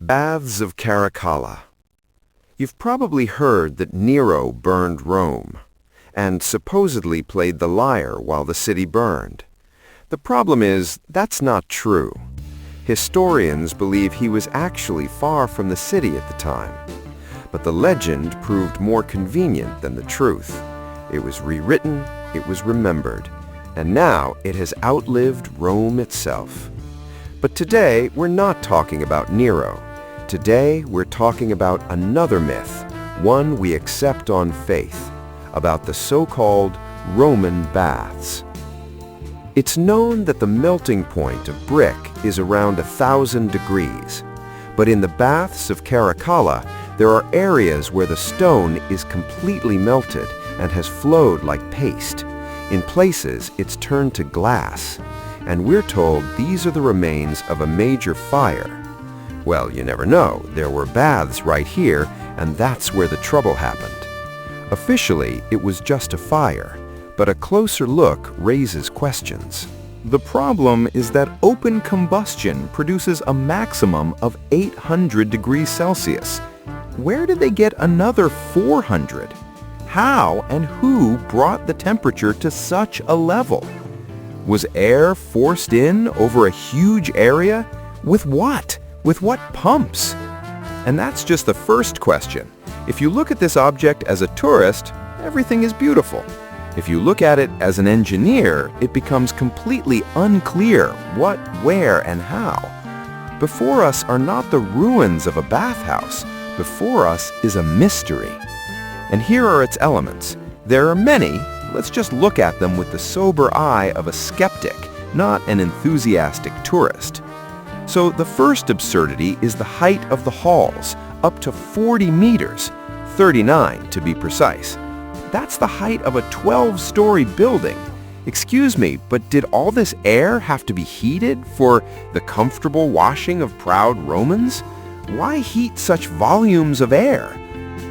Baths of Karaklia. You've probably heard that Nero burned Rome, and supposedly played the lyre while the city burned. The problem is, that's not true. Historians believe he was actually far from the city at the time. But the legend proved more convenient than the truth. It was rewritten, it was remembered, and now it has outlived Rome itself. But today, we're not talking about Nero. Today, we're talking about another myth, one we accept on faith, about the so-called Roman baths. It's known that the melting point of brick is around 1,000 degrees, but in the Baths of Karaklia, there are areas where the stone is completely melted and has flowed like paste. In places, it's turned to glass, and we're told these are the remains of a major fire. Well, you never know. There were baths right here, and that's where the trouble happened. Officially, it was just a fire, but a closer look raises questions. The problem is that open combustion produces a maximum of 800 degrees Celsius. Where did they get another 400? How and who brought the temperature to such a level? Was air forced in over a huge area? With what? With what pumps? And that's just the first question. If you look at this object as a tourist, everything is beautiful. If you look at it as an engineer, it becomes completely unclear what, where, and how. Before us are not the ruins of a bathhouse. Before us is a mystery. And here are its elements. There are many. Let's just look at them with the sober eye of a skeptic, not an enthusiastic tourist. So the first absurdity is the height of the halls, up to 40 meters, 39 to be precise. That's the height of a 12-story building. Excuse me, but did all this air have to be heated for the comfortable washing of proud Romans? Why heat such volumes of air?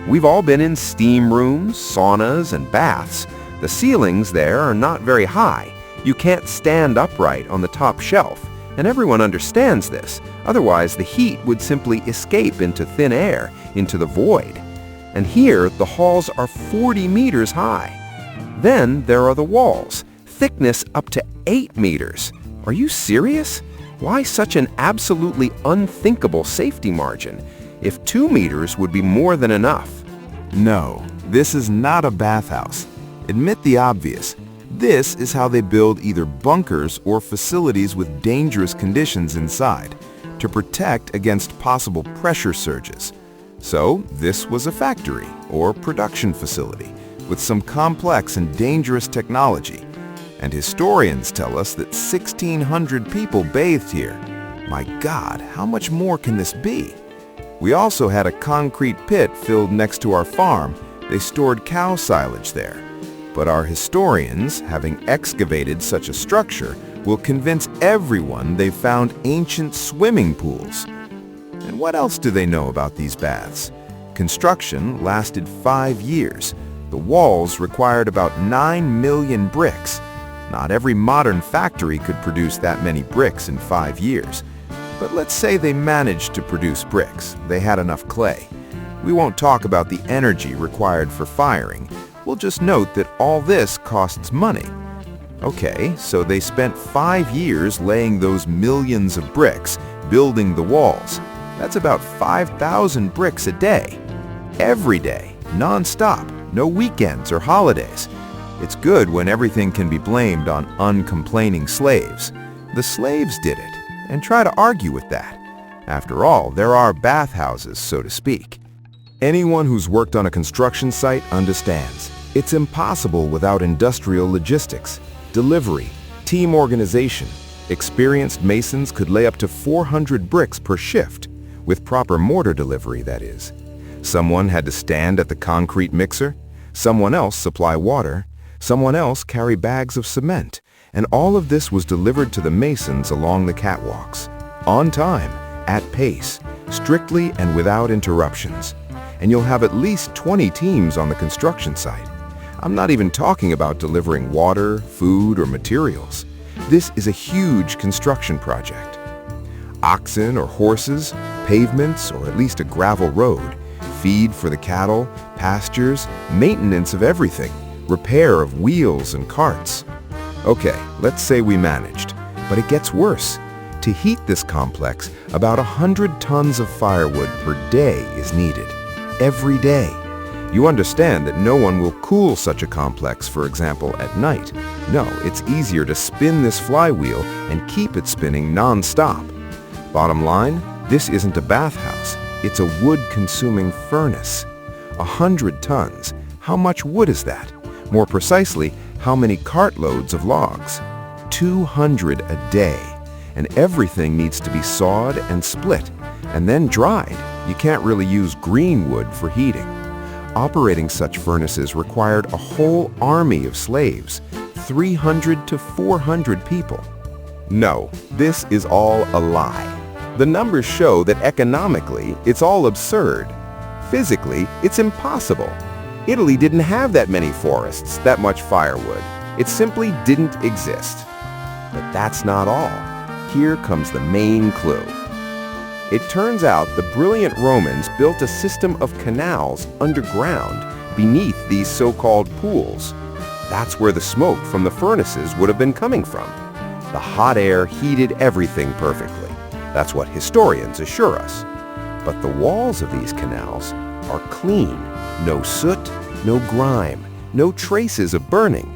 We've all been in steam rooms, saunas, and baths. The ceilings there are not very high. You can't stand upright on the top shelf, and everyone understands this. Otherwise, the heat would simply escape into thin air, into the void. And here, the halls are 40 meters high. Then there are the walls, thickness up to 8 meters. Are you serious? Why such an absolutely unthinkable safety margin, if 2 meters would be more than enough? No, this is not a bathhouse. Admit the obvious. This is how they build either bunkers or facilities with dangerous conditions inside to protect against possible pressure surges. So this was a factory or production facility with some complex and dangerous technology. And historians tell us that 1,600 people bathed here. My God, how much more can this be? We also had a concrete pit filled next to our farm. They stored cow silage there. But our historians, having excavated such a structure, will convince everyone they've found ancient swimming pools. And what else do they know about these baths? Construction lasted 5 years. The walls required about 9 million bricks. Not every modern factory could produce that many bricks in 5 years. But let's say they managed to produce bricks. They had enough clay. We won't talk about the energy required for firing. We'll just note that all this costs money. Okay, so they spent 5 years laying those millions of bricks, building the walls. That's about 5,000 bricks a day. Every day, non-stop, no weekends or holidays. It's good when everything can be blamed on uncomplaining slaves. The slaves did it, and try to argue with that. After all, there are bathhouses, so to speak. Anyone who's worked on a construction site understands. It's impossible without industrial logistics, delivery, team organization. Experienced masons could lay up to 400 bricks per shift, with proper mortar delivery, that is. Someone had to stand at the concrete mixer, someone else supply water, someone else carry bags of cement, and all of this was delivered to the masons along the catwalks, on time, at pace, strictly and without interruptions. And you'll have at least 20 teams on the construction site. I'm not even talking about delivering water, food, or materials. This is a huge construction project. Oxen or horses, pavements or at least a gravel road, feed for the cattle, pastures, maintenance of everything, repair of wheels and carts. Okay, let's say we managed, but it gets worse. To heat this complex, about 100 tons of firewood per day is needed. Every day. You understand that no one will cool such a complex, for example, at night. No, it's easier to spin this flywheel and keep it spinning non-stop. Bottom line, this isn't a bathhouse. It's a wood-consuming furnace. 100 tons. How much wood is that? More precisely, how many cartloads of logs? 200 a day. And everything needs to be sawed and split, and then dried. You can't really use green wood for heating. Operating such furnaces required a whole army of slaves, 300 to 400 people. No, this is all a lie. The numbers show that economically, it's all absurd. Physically, it's impossible. Italy didn't have that many forests, that much firewood. It simply didn't exist. But that's not all. Here comes the main clue. It turns out the brilliant Romans built a system of canals underground beneath these so-called pools. That's where the smoke from the furnaces would have been coming from. The hot air heated everything perfectly. That's what historians assure us. But the walls of these canals are clean. No soot, no grime, no traces of burning.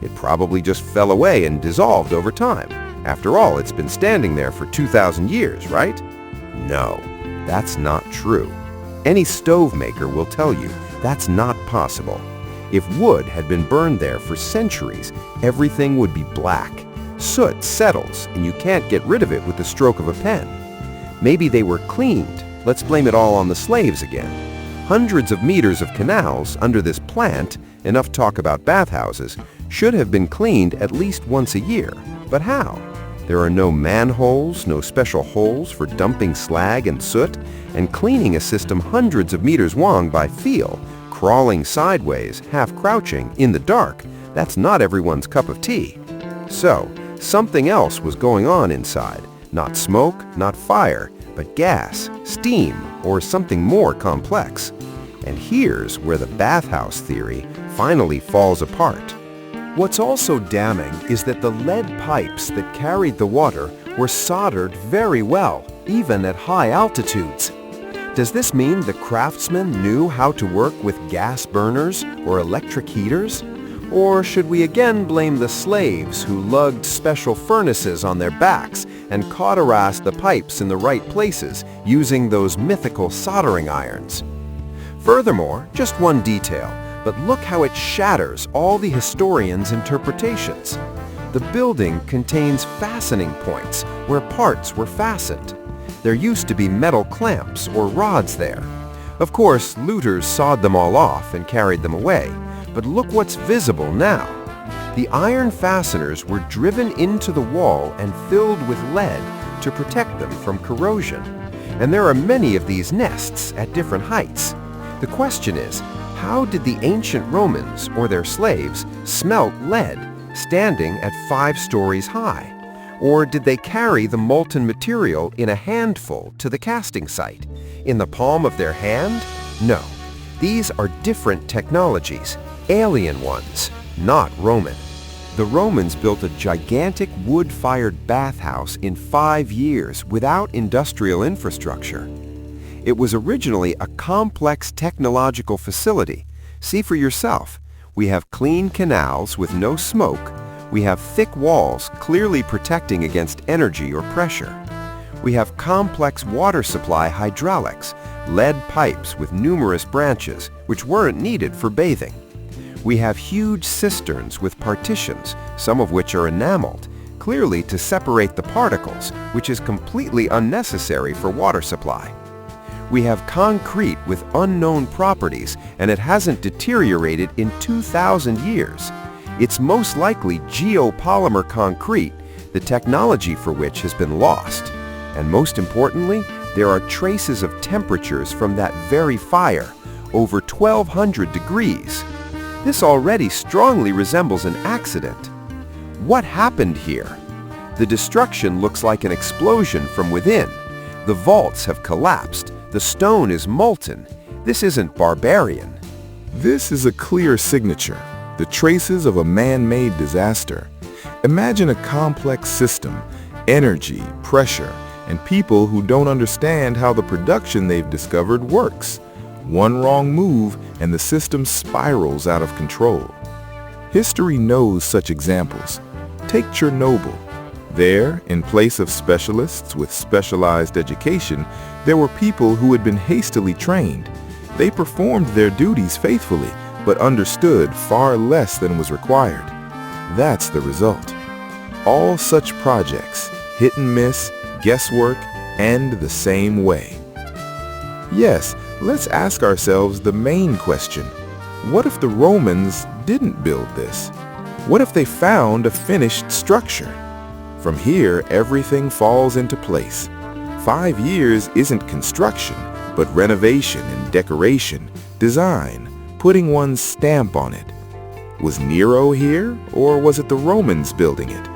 It probably just fell away and dissolved over time. After all, it's been standing there for 2,000 years, right? No, that's not true. Any stove maker will tell you that's not possible. If wood had been burned there for centuries, everything would be black. Soot settles, and you can't get rid of it with the stroke of a pen. Maybe they were cleaned. Let's blame it all on the slaves again. Hundreds of meters of canals under this plant, enough talk about bathhouses, should have been cleaned at least once a year. But how? There are no manholes, no special holes for dumping slag and soot, and cleaning a system hundreds of meters long by feel, crawling sideways, half crouching, in the dark, that's not everyone's cup of tea. So, something else was going on inside. Not smoke, not fire, but gas, steam, or something more complex. And here's where the bathhouse theory finally falls apart. What's also damning is that the lead pipes that carried the water were soldered very well, even at high altitudes. Does this mean the craftsmen knew how to work with gas burners or electric heaters? Or should we again blame the slaves who lugged special furnaces on their backs and cauterized the pipes in the right places using those mythical soldering irons? Furthermore, just one detail, but look how it shatters all the historians' interpretations. The building contains fastening points where parts were fastened. There used to be metal clamps or rods there. Of course, looters sawed them all off and carried them away. But look what's visible now. The iron fasteners were driven into the wall and filled with lead to protect them from corrosion. And there are many of these nests at different heights. The question is, how did the ancient Romans or their slaves smelt lead standing at 5 stories high? Or did they carry the molten material in a handful to the casting site? In the palm of their hand? No. These are different technologies, alien ones, not Roman. The Romans built a gigantic wood-fired bathhouse in 5 years without industrial infrastructure. It was originally a complex technological facility. See for yourself. We have clean canals with no smoke. We have thick walls clearly protecting against energy or pressure. We have complex water supply hydraulics, lead pipes with numerous branches, which weren't needed for bathing. We have huge cisterns with partitions, some of which are enameled, clearly to separate the particles, which is completely unnecessary for water supply. We have concrete with unknown properties, and it hasn't deteriorated in 2,000 years. It's most likely geopolymer concrete, the technology for which has been lost. And most importantly, there are traces of temperatures from that very fire, over 1,200 degrees. This already strongly resembles an accident. What happened here? The destruction looks like an explosion from within. The vaults have collapsed. The stone is molten. This isn't barbarian. This is a clear signature, the traces of a man-made disaster. Imagine a complex system, energy, pressure, and people who don't understand how the production they've discovered works. One wrong move and the system spirals out of control. History knows such examples. Take Chernobyl. There, in place of specialists with specialized education, there were people who had been hastily trained. They performed their duties faithfully, but understood far less than was required. That's the result. All such projects, hit and miss, guesswork, end the same way. Yes, let's ask ourselves the main question. What if the Romans didn't build this? What if they found a finished structure? From here, everything falls into place. 5 years isn't construction, but renovation and decoration, design, putting one's stamp on it. Was Nero here, or was it the Romans building it?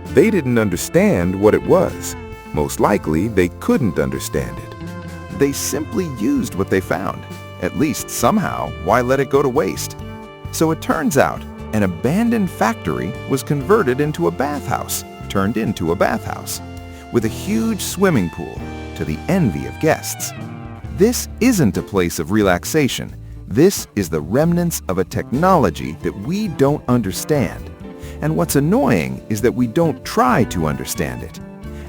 They didn't understand what it was. Most likely, they couldn't understand it. They simply used what they found. At least somehow, why let it go to waste? So it turns out, an abandoned factory was converted into a bathhouse, turned into a bathhouse, with a huge swimming pool, to the envy of guests. This isn't a place of relaxation. This is the remnants of a technology that we don't understand. And what's annoying is that we don't try to understand it.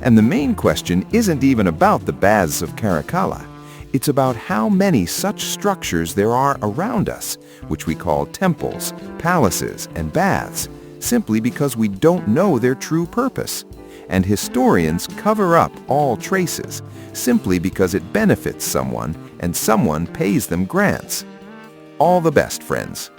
And the main question isn't even about the Baths of Karaklia. It's about how many such structures there are around us, which we call temples, palaces, and baths, simply because we don't know their true purpose. And historians cover up all traces, simply because it benefits someone and someone pays them grants. All the best, friends.